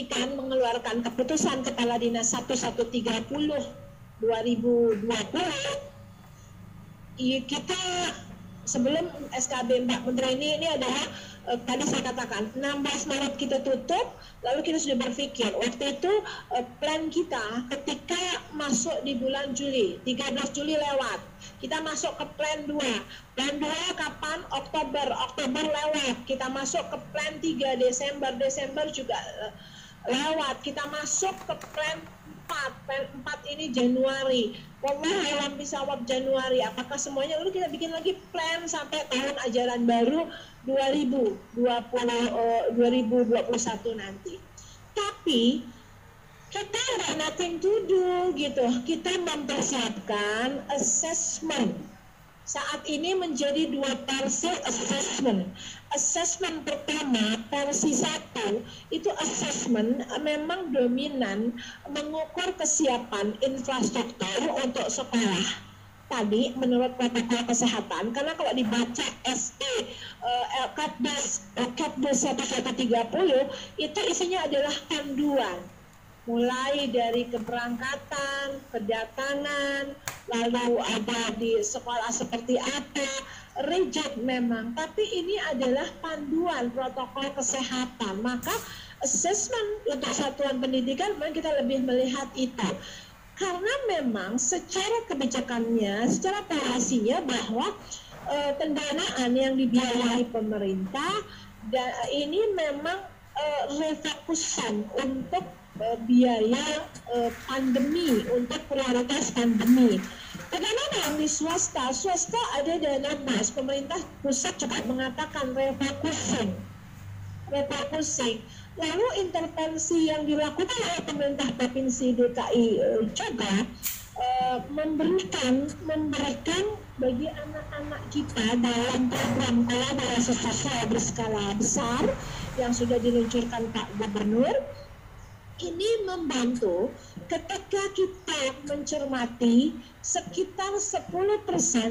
kan mengeluarkan keputusan Kepala Dinas 1130 2020. Kita sebelum SKB Mbak Menteri ini adalah tadi saya katakan 16 Maret kita tutup, lalu kita sudah berpikir waktu itu plan kita ketika masuk di bulan Juli, 13 Juli lewat, kita masuk ke plan 2 kapan? Oktober lewat, kita masuk ke plan 3 Desember juga lewat, kita masuk ke plan 4 ini Januari. Wallah alam bisawab Januari. Apakah semuanya? Lalu kita bikin lagi plan sampai tahun ajaran baru 2021 nanti. Tapi kita ada nothing to do gitu. Kita mempersiapkan assessment. Saat ini menjadi 2 versi assessment. Assessment pertama, versi 1, itu assessment memang dominan mengukur kesiapan infrastruktur untuk sekolah. Tadi menurut protokol kesehatan, karena kalau dibaca SE Kapdes 1130 itu isinya adalah panduan. Mulai dari keberangkatan, kedatangan, lalu ada di sekolah seperti apa, rigid memang, tapi ini adalah panduan protokol kesehatan. Maka assessment untuk satuan pendidikan memang kita lebih melihat itu. Karena memang secara kebijakannya, secara polisinya bahwa pendanaan yang dibiayai pemerintah ini memang refokusan untuk biaya pandemi, untuk prioritas pandemi. Bagaimana yang di swasta? Swasta ada dana BAS, pemerintah pusat juga mengatakan refocusing. Lalu intervensi yang dilakukan oleh pemerintah provinsi DKI juga memberikan bagi anak-anak kita dalam program kolaborasi sosial berskala besar yang sudah diluncurkan Pak Gubernur. Ini membantu ketika kita mencermati sekitar 10%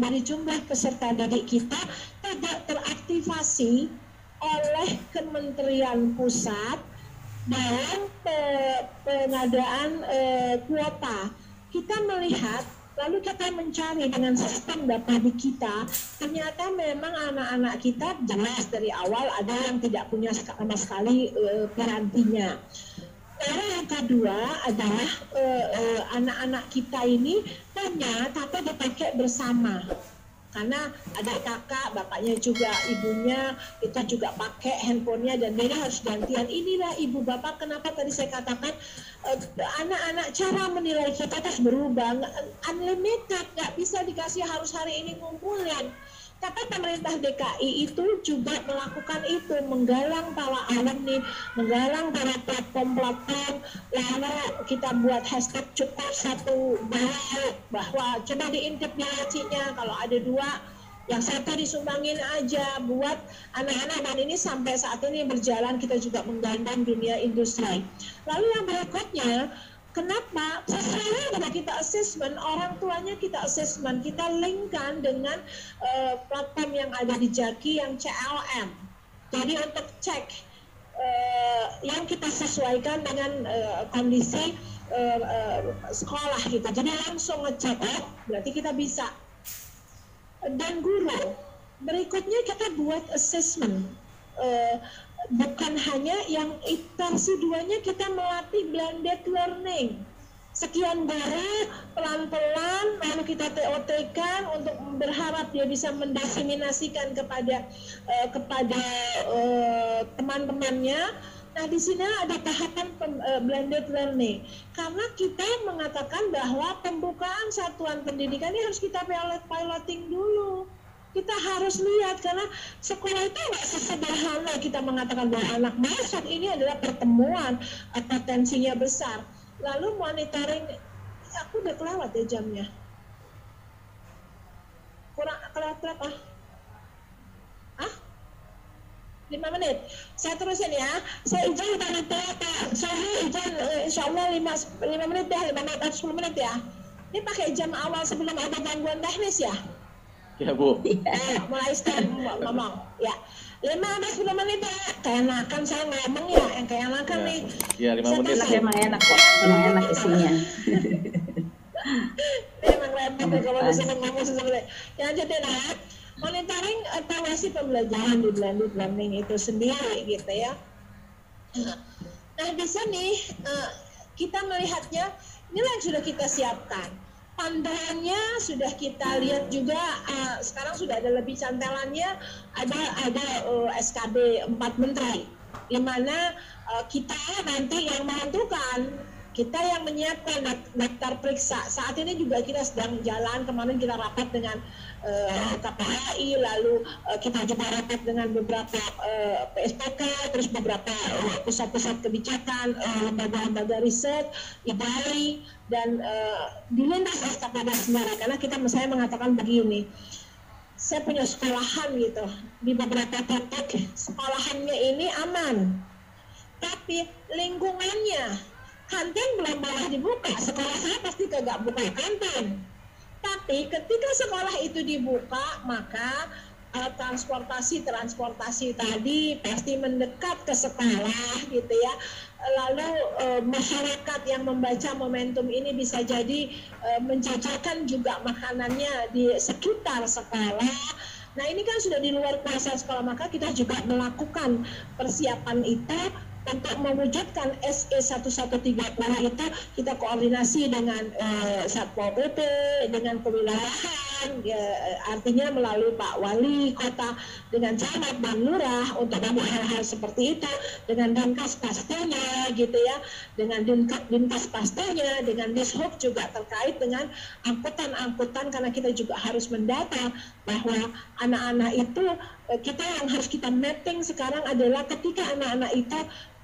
dari jumlah peserta didik kita tidak teraktivasi oleh Kementerian Pusat dalam pengadaan kuota. Kita melihat, lalu kita mencari dengan sistem data di kita, ternyata memang anak-anak kita jelas dari awal ada yang tidak punya sama sekali garantinya. Lalu yang kedua adalah anak-anak kita ini punya tapi dipakai bersama. Karena ada kakak, bapaknya juga, ibunya, kita juga pakai handphonenya dan dia harus gantian. Inilah ibu bapak, kenapa tadi saya katakan anak-anak cara menilai kita terus berubah, unlimited, nggak bisa dikasih harus hari ini ngumpulin. Tapi pemerintah DKI itu juga melakukan itu, menggalang para alumni, menggalang para platform-platform, lalu kita buat hashtag cukup satu bahwa coba diintip nilainya, kalau ada 2, yang 1 disumbangin aja buat anak-anak, dan ini sampai saat ini berjalan, kita juga menggandeng dunia industri. Lalu yang berikutnya, kenapa? Sesuai dengan kita assessment, orang tuanya kita assessment, kita linkkan dengan platform yang ada di Jaki yang CLM. Jadi untuk cek yang kita sesuaikan dengan kondisi sekolah kita. Jadi langsung ngecek, berarti kita bisa. Dan guru, berikutnya kita buat assessment. Bukan hanya yang versi 2-nya kita melatih blended learning. Sekian guru pelan-pelan lalu kita TOT-kan untuk berharap dia bisa mendiseminasikan kepada teman-temannya. Nah, di sini ada tahapan blended learning. Karena kita mengatakan bahwa pembukaan satuan pendidikan ini harus kita piloting dulu. Kita harus lihat, karena sekolah itu nggak sesederhana kita mengatakan bahwa anak masuk, ini adalah pertemuan, potensinya besar. Lalu monitoring, aku udah kelewat ya jamnya. Kurang kelewat berapa? 5 menit. Saya terusin ya. Saya izin dari Pak. Saya izin insya Allah 5 menit deh, 5 menit atau 10 menit ya. Ini pakai jam awal sebelum ada gangguan teknis ya? Ya Bu. Mulai sekarang ngomong ya. 15-10 menit ya, kayak makan saya ngomong ya, yang kayak makan nih. Iya, 5 menit. Emang enak kok, emang enak isinya. Emang repot kalau misalnya ngomong sesuatu. Yang jadi monitoring evaluasi pembelajaran di blended learning itu sendiri gitu ya. Nah di sini kita melihatnya, inilah yang sudah kita siapkan. Pandangannya sudah kita lihat juga, sekarang sudah ada lebih cantelannya, ada SKB 4 Menteri, di mana kita nanti yang menentukan, kita yang menyiapkan daftar periksa. Saat ini juga kita sedang jalan, kemarin kita rapat dengan KPAI, lalu kita juga rapat dengan beberapa PSPK, terus beberapa pusat-pusat kebijakan, lembaga-lembaga riset, IBARI, dan di lintas pada sendiri. Karena saya mengatakan begini, saya punya sekolahan gitu, di beberapa titik sekolahannya ini aman, tapi lingkungannya, kantin belum boleh dibuka, sekolah saya pasti kagak buka kantin. Tapi ketika sekolah itu dibuka, maka transportasi tadi pasti mendekat ke sekolah gitu ya. Lalu masyarakat yang membaca momentum ini bisa jadi menjajakan juga makanannya di sekitar sekolah. Nah ini kan sudah di luar kuasa sekolah, maka kita juga melakukan persiapan itu. Untuk mewujudkan SE 1130 itu kita koordinasi dengan Satpol PP, dengan kewilayahan, artinya melalui Pak Wali Kota, dengan camat dan lurah untuk hal-hal seperti itu, dengan Dinkas pastinya gitu ya, dengan Dinkas pastinya, dengan Dishub juga terkait dengan angkutan-angkutan, karena kita juga harus mendata bahwa anak-anak itu, kita yang harus kita mapping sekarang adalah ketika anak-anak itu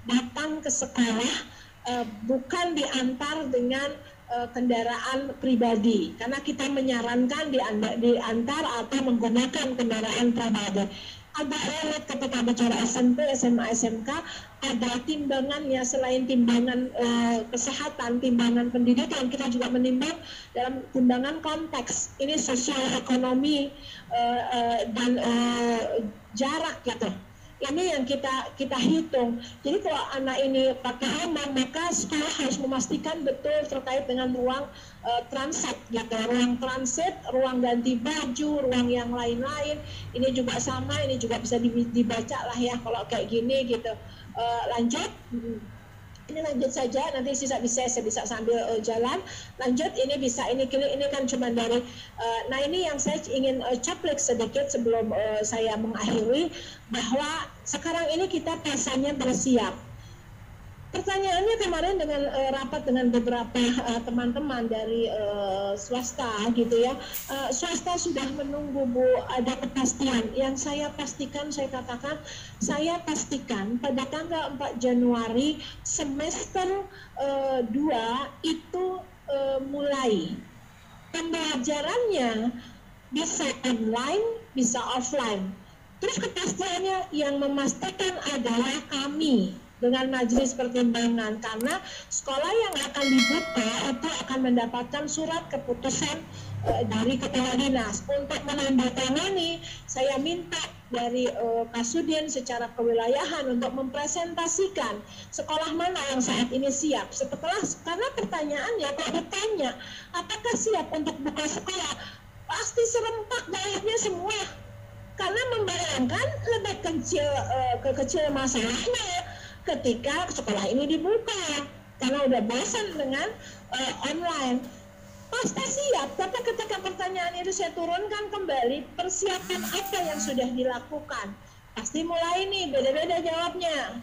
datang ke sekolah bukan diantar dengan kendaraan pribadi, karena kita menyarankan diantar atau menggunakan kendaraan pribadi. Agak relate ketika bicara SMP, SMA, SMK, ada timbangannya selain timbangan kesehatan, timbangan pendidikan, kita juga menimbang dalam timbangan konteks. Ini sosial ekonomi dan jarak gitu. Ini yang kita hitung. Jadi kalau anak ini pakai aman, maka sekolah harus memastikan betul terkait dengan ruang transit, gitu. Ruang transit, ruang ganti baju, ruang yang lain-lain. Ini juga sama, ini juga bisa dibaca lah ya kalau kayak gini gitu. Lanjut. Ini lanjut saja, nanti saya bisa sambil jalan. Lanjut, ini bisa, ini kan cuma dari, nah ini yang saya ingin caplik sedikit sebelum saya mengakhiri, bahwa sekarang ini kita biasanya bersiap. Pertanyaannya kemarin dengan rapat dengan beberapa teman-teman dari swasta gitu ya, swasta sudah menunggu Bu, ada kepastian. Yang saya pastikan, saya pastikan pada tanggal 4 Januari semester 2 itu mulai. Pembelajarannya bisa online, bisa offline. Terus kepastiannya yang memastikan adalah kami dengan majelis pertimbangan, karena sekolah yang akan dibuka itu akan mendapatkan surat keputusan dari kepala dinas. Untuk menandatangani, saya minta dari Kasudin secara kewilayahan untuk mempresentasikan sekolah mana yang saat ini siap. Karena pertanyaannya, kalau ditanya apakah siap untuk buka sekolah, pasti serempak banyaknya semua, karena membayangkan lebih kecil masalahnya ketika sekolah ini dibuka, karena udah bosan dengan online. Pasti siap, tapi ketika pertanyaan itu saya turunkan kembali, persiapan apa yang sudah dilakukan, pasti mulai nih beda-beda jawabnya.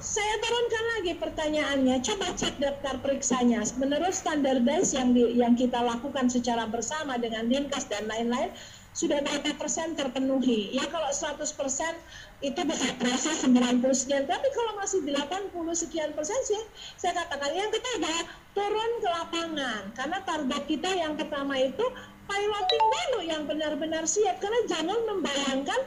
Saya turunkan lagi pertanyaannya, coba cek daftar periksanya. Menurut standardized yang kita lakukan secara bersama dengan Dinkas dan lain-lain, sudah berapa persen terpenuhi? Ya kalau 100% itu bisa proses 90 sekian, tapi kalau masih 80 sekian persen sih, saya katakan yang ketiga, turun ke lapangan. Karena target kita yang pertama itu piloting dulu yang benar-benar siap, karena jangan membayangkan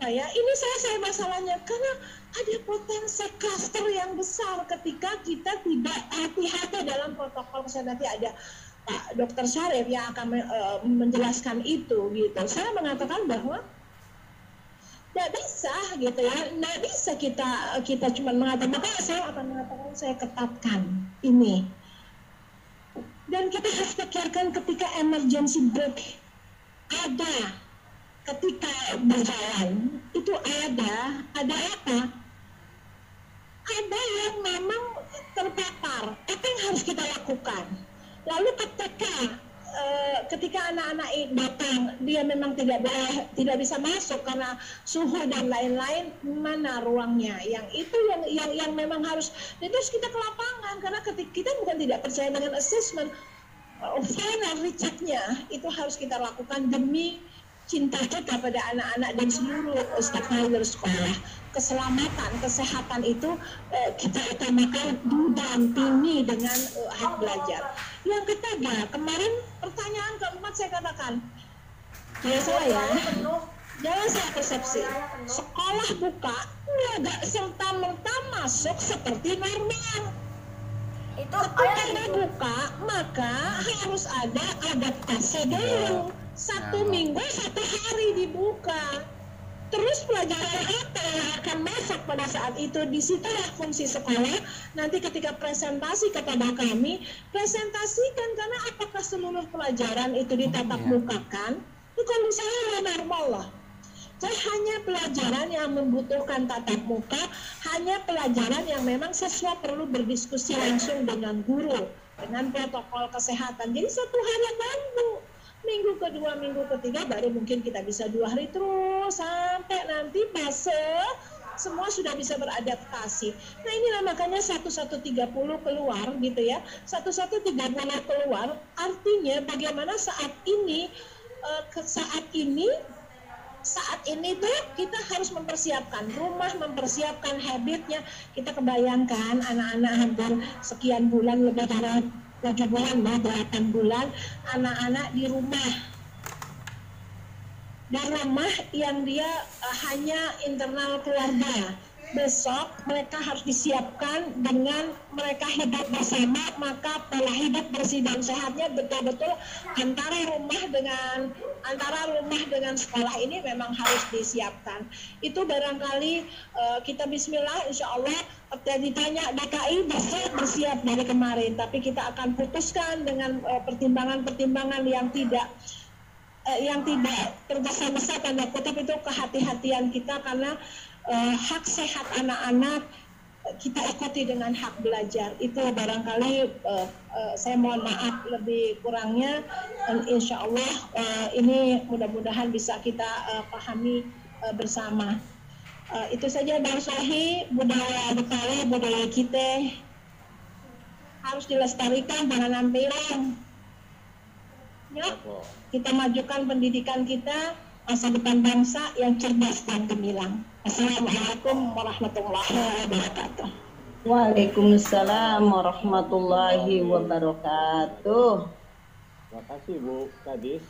ini saya masalahnya, karena ada potensi kluster yang besar ketika kita tidak hati-hati dalam protokol kesehatan. Nanti ada Pak Dr. Syarif yang akan menjelaskan itu gitu. Saya mengatakan bahwa Nggak bisa gitu ya, nggak bisa kita cuma mengatakan, maka saya akan mengatakan saya ketatkan ini. Dan kita harus pikirkan ketika emergency brake ada, ketika berjalan itu ada apa? Ada yang memang terpapar, apa yang harus kita lakukan? Lalu ketika anak-anak datang, dia memang tidak bisa masuk karena suhu dan lain-lain, mana ruangnya? Yang itu yang memang harus, itu harus kita ke lapangan, karena ketika kita bukan tidak percaya dengan assessment, final rechecknya itu harus kita lakukan demi cinta kita pada anak-anak dan seluruh stakeholder sekolah. Keselamatan, kesehatan itu kita utamakan, didampingi dengan hak belajar. Yang ketiga, kemarin pertanyaan keempat saya katakan, jangan saya persepsi, sekolah buka nggak serta-merta masuk seperti normal. Itu ketika buka maka harus ada adaptasi dulu. 1 minggu 1 hari dibuka. Terus pelajaran apa yang akan masuk pada saat itu? Disitulah fungsi sekolah. Nanti ketika presentasi kepada kami, presentasikan karena apakah seluruh pelajaran itu ditatap mukakan? Itu kalau saya normal lah. Saya hanya pelajaran yang membutuhkan tatap muka, hanya pelajaran yang memang siswa perlu berdiskusi langsung dengan guru, dengan protokol kesehatan. Jadi 1 hari baru, minggu kedua, minggu ketiga baru mungkin kita bisa 2 hari terus, sampai nanti fase semua sudah bisa beradaptasi. Nah inilah makanya 1130 keluar gitu ya, 1130 keluar, artinya bagaimana saat ini tuh kita harus mempersiapkan rumah, mempersiapkan habitnya. Kita kebayangkan anak-anak hampir sekian bulan, lebih dari 7 bulan, 8 bulan, anak-anak di rumah yang dia hanya internal keluarga. Besok mereka harus disiapkan dengan mereka hidup bersama, maka pola hidup bersih dan sehatnya betul-betul antara rumah dengan sekolah ini memang harus disiapkan. Itu barangkali kita bismillah, insya Allah ditanya DKI bersiap dari kemarin, tapi kita akan putuskan dengan pertimbangan-pertimbangan yang tidak tergesa-gesa tanda kutip, itu kehati-hatian kita karena hak sehat anak-anak kita ikuti dengan hak belajar. Itu barangkali saya mohon maaf lebih kurangnya, dan insya Allah ini mudah-mudahan bisa kita pahami bersama. Itu saja Bang Sohi, budaya Betawi, budaya kita harus dilestarikan, jangan sampai hilang. Yuk, kita majukan pendidikan kita, masa depan bangsa yang cerdas dan gemilang. Assalamualaikum warahmatullahi wabarakatuh. Waalaikumsalam warahmatullahi wabarakatuh. Terima kasih Bu Kadis.